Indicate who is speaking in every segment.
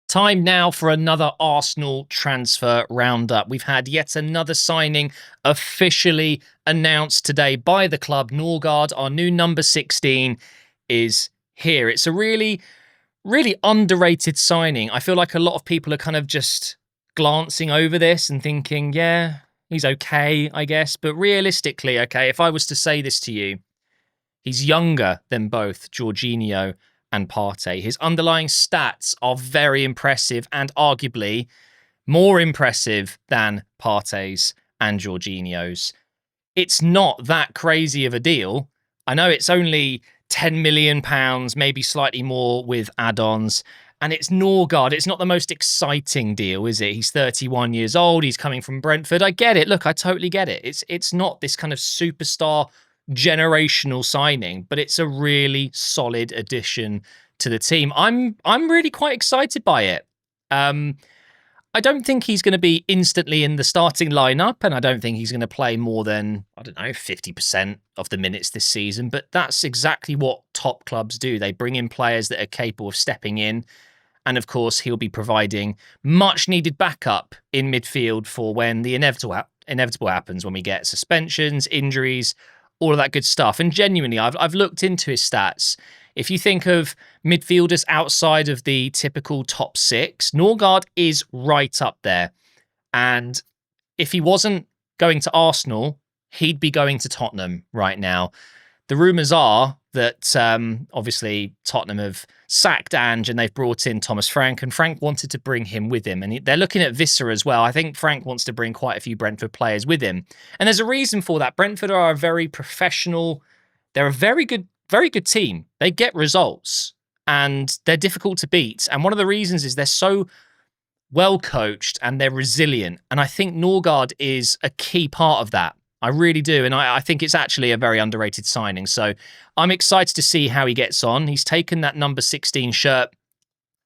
Speaker 1: Time now for another Arsenal transfer roundup. We've had yet another signing officially announced today by the club. Norgard, our new number 16, is here. It's a really underrated signing. I feel like a lot of people are kind of just glancing over this and thinking, yeah, he's okay, I guess. But realistically, okay, if I was to say this to you, he's younger than both Jorginho and Partey. His underlying stats are very impressive and arguably more impressive than Partey's and Jorginho's. It's not that crazy of a deal. I know it's only £10 million, maybe slightly more with add-ons. And it's Norgard. It's not the most exciting deal, is it? He's 31 years old. He's coming from Brentford. I get it. Look, I totally get it. It's not this kind of superstar generational signing, but it's a really solid addition to the team. I'm really quite excited by it. I don't think he's going to be instantly in the starting lineup, and I don't think he's going to play more than, 50% of the minutes this season, but that's exactly what top clubs do. They bring in players that are capable of stepping in, and of course, he'll be providing much needed backup in midfield for when the inevitable happens, when we get suspensions, injuries, all of that good stuff. And genuinely, I've looked into his stats. If you think of midfielders outside of the typical top six, Norgard is right up there. And if he wasn't going to Arsenal, he'd be going to Tottenham right now. The rumours are that obviously Tottenham have sacked Ange and they've brought in Thomas Frank, and Frank wanted to bring him with him. And they're looking at Visser as well. I think Frank wants to bring quite a few Brentford players with him. And there's a reason for that. Brentford are a very professional, they're a very good team. They get results and they're difficult to beat. And one of the reasons is they're so well coached and they're resilient. And I think Norgard is a key part of that. I really do. And I think it's actually a very underrated signing. So I'm excited to see how he gets on. He's taken that number 16 shirt,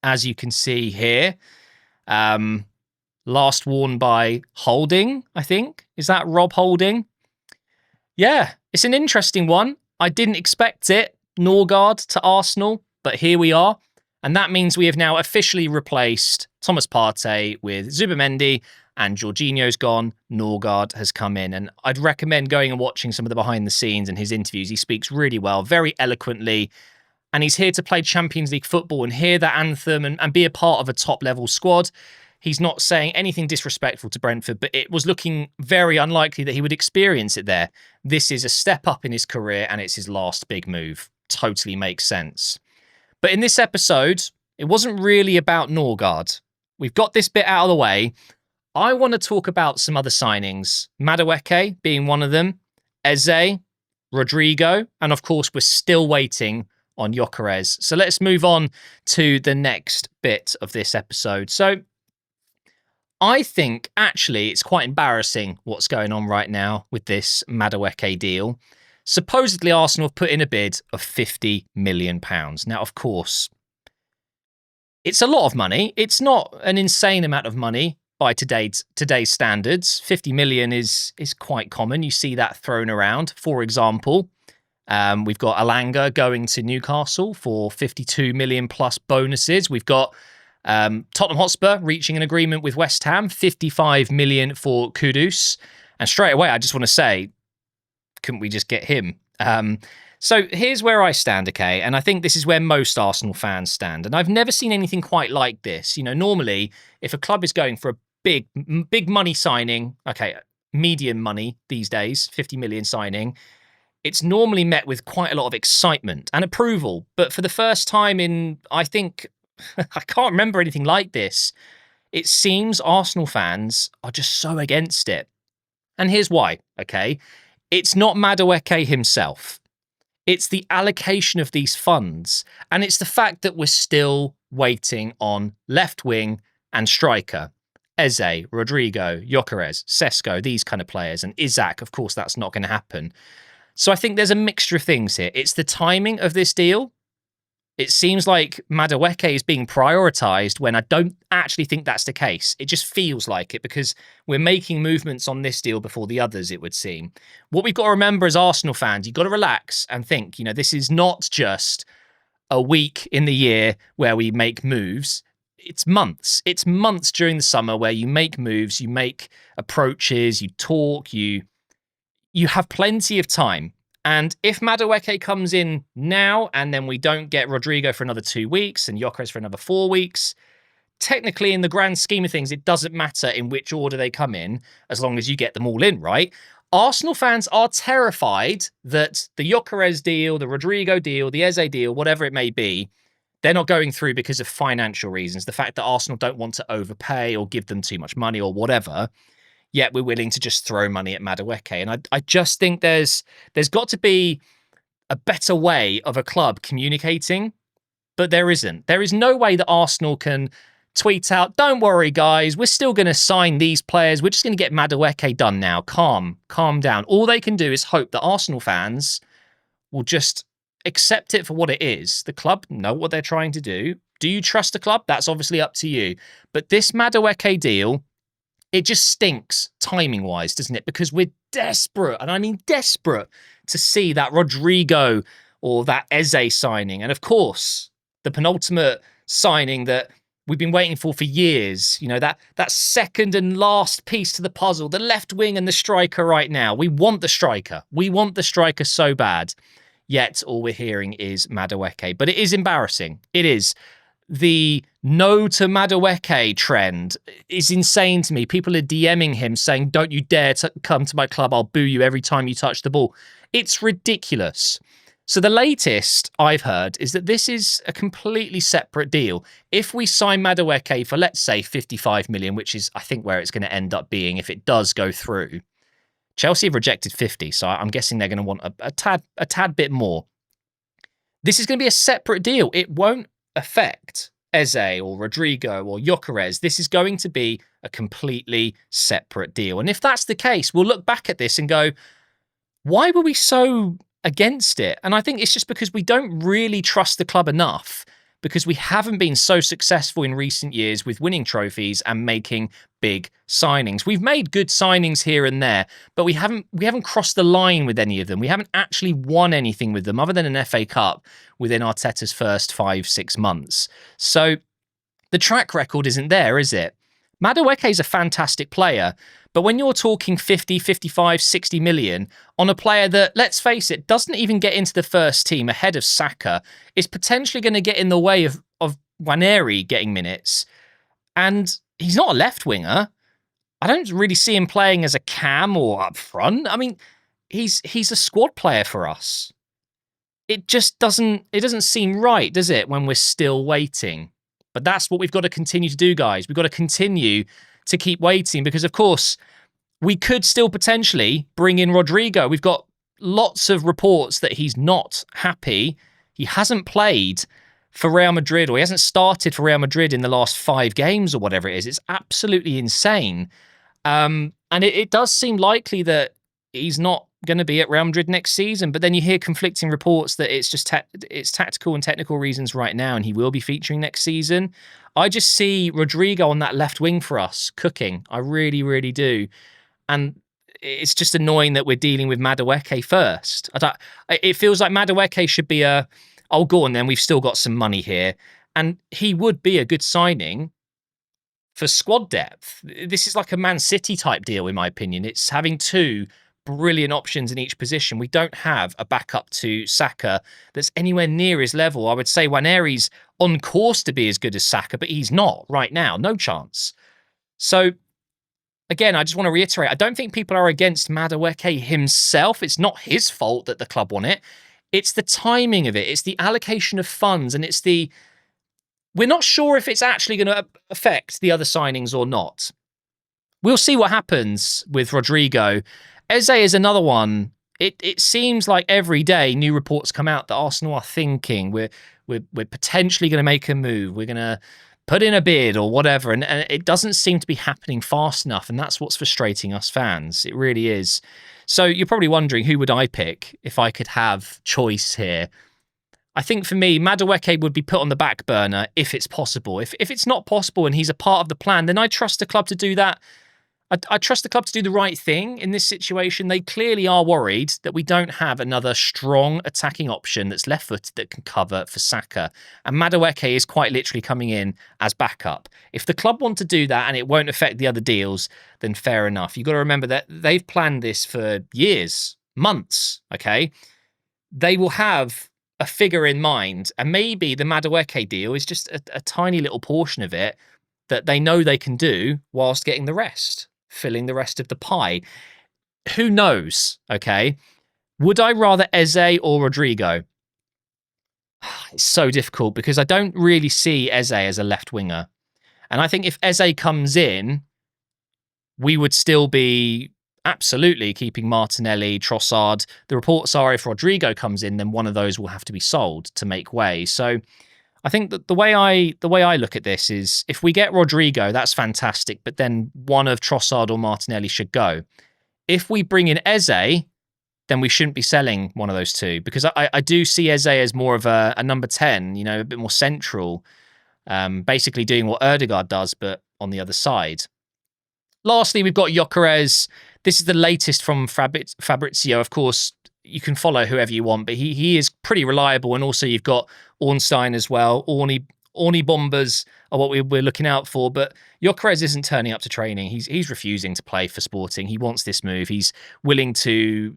Speaker 1: as you can see here. Last worn by Holding, I think. Is that Rob Holding? Yeah, it's an interesting one. I didn't expect it, Norgard to Arsenal, but here we are. And that means we have now officially replaced Thomas Partey with Zubimendi, and Jorginho's gone. Norgard has come in. And I'd recommend going and watching some of the behind the scenes and his interviews. He speaks really well, very eloquently. And he's here to play Champions League football and hear that anthem and be a part of a top level squad. He's not saying anything disrespectful to Brentford, but it was looking very unlikely that he would experience it there. This is a step up in his career and it's his last big move. Totally makes sense. But in this episode, it wasn't really about Norgard. We've got this bit out of the way. I want to talk about some other signings. Madueke being one of them. Eze, Rodrigo, and of course, we're still waiting on Gyökeres. So let's move on to the next bit of this episode. So I think actually it's quite embarrassing what's going on right now with this Madueke deal. Supposedly Arsenal have put in a bid of £50 million. Now, of course, it's a lot of money. It's not an insane amount of money by today's standards. 50 million is quite common. You see that thrown around. For example, we've got Alanga going to Newcastle for 52 million plus bonuses. We've got Tottenham Hotspur reaching an agreement with West Ham, 55 million for Kudus. And straight away, I just want to say, couldn't we just get him? So here's where I stand, okay? And I think this is where most Arsenal fans stand. And I've never seen anything quite like this. You know, normally, if a club is going for a big money signing, okay, medium money these days, 50 million signing, it's normally met with quite a lot of excitement and approval. But for the first time in, I think, I can't remember anything like this, it seems Arsenal fans are just so against it. And here's why, okay? It's not Madueke himself. It's the allocation of these funds. And it's the fact that we're still waiting on left wing and striker. Eze, Rodrigo, Gyökeres, Sesko, these kind of players. And Isaac, of course, that's not going to happen. So I think there's a mixture of things here. It's the timing of this deal. It seems like Madueke is being prioritised when I don't actually think that's the case. It just feels like it because we're making movements on this deal before the others, it would seem. What we've got to remember as Arsenal fans, you've got to relax and think, you know, this is not just a week in the year where we make moves. it's months. It's months during the summer where you make moves, you make approaches, you talk, you have plenty of time. And if Madueke comes in now and then we don't get Rodrigo for another 2 weeks and Gyökeres for another 4 weeks, technically in the grand scheme of things, it doesn't matter in which order they come in as long as you get them all in, right? Arsenal fans are terrified that the Gyökeres deal, the Rodrigo deal, the Eze deal, whatever it may be, they're not going through because of financial reasons. The fact that Arsenal don't want to overpay or give them too much money or whatever, yet we're willing to just throw money at Madueke. And I just think there's got to be a better way of a club communicating, but there isn't. There is no way that Arsenal can tweet out, don't worry, guys, we're still going to sign these players. We're just going to get Madueke done now. Calm down. All they can do is hope that Arsenal fans will just accept it for what it is. The club know what they're trying to do. Do you trust the club? That's obviously up to you. But this Madueke deal, it just stinks timing-wise, doesn't it? Because we're desperate, and I mean desperate, to see that Rodrigo or that Eze signing. And of course, the penultimate signing that we've been waiting for years, you know, that second and last piece to the puzzle, the left wing and the striker right now. We want the striker. We want the striker so bad. Yet all we're hearing is Madueke. But it is embarrassing. It is. The no to Madueke trend is insane to me. People are DMing him saying, don't you dare to come to my club. I'll boo you every time you touch the ball. It's ridiculous. So the latest I've heard is that this is a completely separate deal. If we sign Madueke for, let's say, 55 million, which is, I think, where it's going to end up being if it does go through, Chelsea have rejected 50, so I'm guessing they're going to want a tad bit more. This is going to be a separate deal. It won't affect Eze or Rodrigo or Gyökeres. This is going to be a completely separate deal. And if that's the case, we'll look back at this and go, why were we so against it? And I think it's just because we don't really trust the club enough, because we haven't been so successful in recent years with winning trophies and making big signings. We've made good signings here and there, but we haven't crossed the line with any of them. We haven't actually won anything with them other than an FA Cup within Arteta's first 5-6 months. So the track record isn't there, is it? Madueke is a fantastic player, but when you're talking 50, 55, 60 million on a player that, let's face it, doesn't even get into the first team ahead of Saka, is potentially going to get in the way of Nwaneri getting minutes, and he's not a left winger. I don't really see him playing as a cam or up front. I mean, he's a squad player for us. It just doesn't seem right, does it, when we're still waiting? But that's what we've got to continue to do, guys. We've got to continue to keep waiting because, of course, we could still potentially bring in Rodrigo. We've got lots of reports that he's not happy. He hasn't played for Real Madrid, or he hasn't started for Real Madrid in the last 5 games or whatever it is. It's absolutely insane. And it does seem likely that he's not going to be at Real Madrid next season. But then you hear conflicting reports that it's just it's tactical and technical reasons right now, and he will be featuring next season. I just see Rodrigo on that left wing for us cooking. I really, really do. And it's just annoying that we're dealing with Madueke first. It feels like Madueke should be oh, go on then, we've still got some money here. And he would be a good signing for squad depth. This is like a Man City type deal, in my opinion. It's having 2 brilliant options in each position. We don't have a backup to Saka that's anywhere near his level. I would say Nwaneri's on course to be as good as Saka, but he's not right now. No chance. So, again, I just want to reiterate, I don't think people are against Madueke himself. It's not his fault that the club want it. It's the timing of it. It's the allocation of funds, and it's we're not sure if it's actually going to affect the other signings or not. We'll see what happens with Rodrigo. Eze is another one. It seems like every day new reports come out that Arsenal are thinking we're potentially going to make a move. We're going to put in a bid or whatever, and it doesn't seem to be happening fast enough, and that's what's frustrating us fans. It really is. So you're probably wondering, who would I pick if I could have choice here? I think for me, Madueke would be put on the back burner if it's possible. If it's not possible and he's a part of the plan, then I trust the club to do that I trust the club to do the right thing in this situation. They clearly are worried that we don't have another strong attacking option that's left-footed that can cover for Saka. And Madueke is quite literally coming in as backup. If the club want to do that and it won't affect the other deals, then fair enough. You've got to remember that they've planned this for years, months, okay? They will have a figure in mind, and maybe the Madueke deal is just a tiny little portion of it that they know they can do whilst getting the rest, filling the rest of the pie. Who knows, okay? Would I rather Eze or Rodrigo? It's so difficult because I don't really see Eze as a left winger. And I think if Eze comes in, we would still be absolutely keeping Martinelli, Trossard. The reports are if Rodrigo comes in, then one of those will have to be sold to make way. So I think that the way I look at this is if we get Rodrigo, that's fantastic, but then one of Trossard or Martinelli should go. If we bring in Eze, then we shouldn't be selling one of those two, because I do see Eze as more of a number 10, you know, a bit more central, basically doing what Erdegaard does, but on the other side. Lastly, we've got Gyökeres. This is the latest from Fabrizio. Of course, you can follow whoever you want, but he is pretty reliable. And also you've got Ornstein as well. Orny bombers are what we're looking out for. But Gyökeres isn't turning up to training. He's refusing to play for Sporting. He wants this move. He's willing to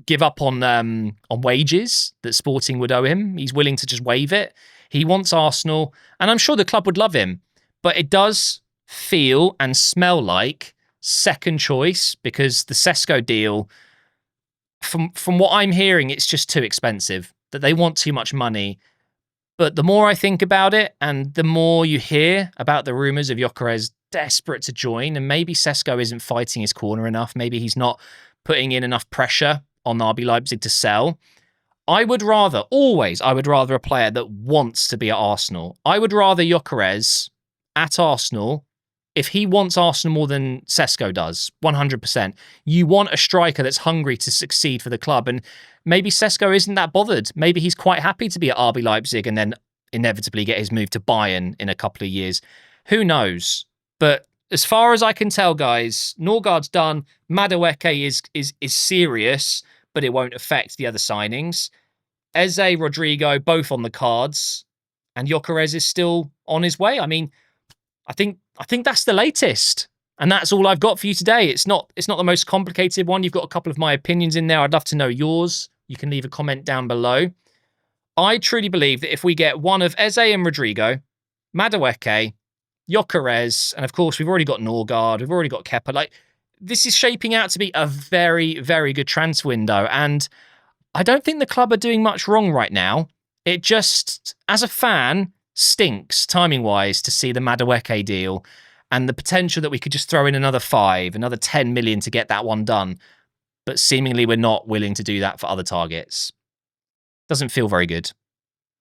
Speaker 1: give up on wages that Sporting would owe him. He's willing to just waive it. He wants Arsenal, and I'm sure the club would love him. But it does feel and smell like second choice, because the Sesko deal, from what I'm hearing, it's just too expensive, that they want too much money. But the more I think about it, and the more you hear about the rumours of Gyökeres desperate to join, and maybe Sesko isn't fighting his corner enough, maybe he's not putting in enough pressure on RB Leipzig to sell. I would rather a player that wants to be at Arsenal. I would rather Gyökeres at Arsenal if he wants Arsenal more than Sesko does, 100%. You want a striker that's hungry to succeed for the club, and maybe Sesko isn't that bothered. Maybe he's quite happy to be at RB Leipzig and then inevitably get his move to Bayern in a couple of years. Who knows? But as far as I can tell, guys, Norgard's done. Madueke is serious, but it won't affect the other signings. Eze, Rodrigo, both on the cards, and Gyökeres is still on his way. I mean, I think that's the latest, and that's all I've got for you today. It's not the most complicated one. You've got a couple of my opinions in there. I'd love to know yours. You can leave a comment down below. I truly believe that if we get one of Eze and Rodrigo, Madueke, Gyökeres, and of course we've already got Norgard, we've already got Kepa. Like, this is shaping out to be a very, very good transfer window, and I don't think the club are doing much wrong right now. It just, as a fan, stinks timing-wise to see the Madueke deal and the potential that we could just throw in another 10 million to get that one done. But seemingly we're not willing to do that for other targets. Doesn't feel very good.